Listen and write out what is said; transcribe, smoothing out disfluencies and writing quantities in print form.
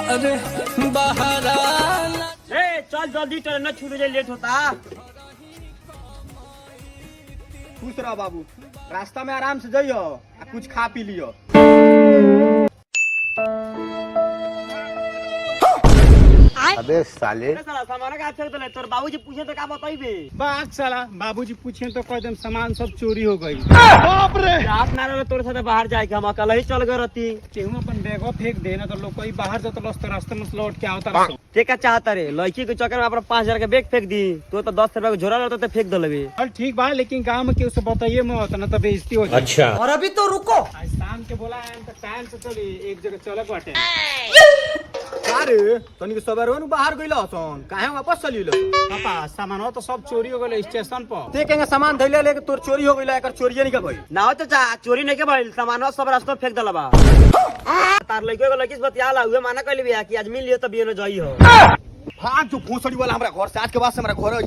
अरे बहारा चल जल्दी ट्रेन छूट जाए, लेट होता। खुश रहो बाबू, रास्ता में आराम से जाइयो आ कुछ खा पी लियो। अबे साले सामान का अच्छा तो तोर बाबूजी पूछे तो का बताइबे। बात साला बाबूजी पूछे तो कह देम सामान सब चोरी हो गई। बाप रे, रात ना रहे तोरे साथे बाहर जाए के, हम अकेले ही चल गए रहती। केहू अपन बैगो फेंक दे ना तो लोग कोई बाहर जात तो रास्ते में लौट के आवता। ते का चाहता रे, लड़की के चक्कर में अपना 5000 के बैग फेंक दी, तो 10 रुपया का झोरा रहता तो फेंक दलबे। चल ठीक बा, लेकिन गांव में केहू से बताइए मत ना तो बेइज्जती हो जाए। अच्छा और अभी तो रुको, आज शाम के बोला है तो टाइम से चली एक जगह चलक बाटे। अरे तनी के सवेरे नु बाहर गइल हसन, काहे वापस चलिल? पापा सामान तो सब चोरी हो गेल स्टेशन पर। ते केंगे सामान धइले लेके तोर चोरी हो गइल, एकर चोरिए नहीं का भइल। ना हो चाचा, चोरी नहीं के भइल, सामान सब रास्ता फेंक दलबा। तार लइको के लइकिस बतियाला हुए, माना कइले बिया कि आज मिल लियो त बियो न जई हो। हाँ जो भोसड़ी वाला हमरा घर से आज के बाद से हमरा घर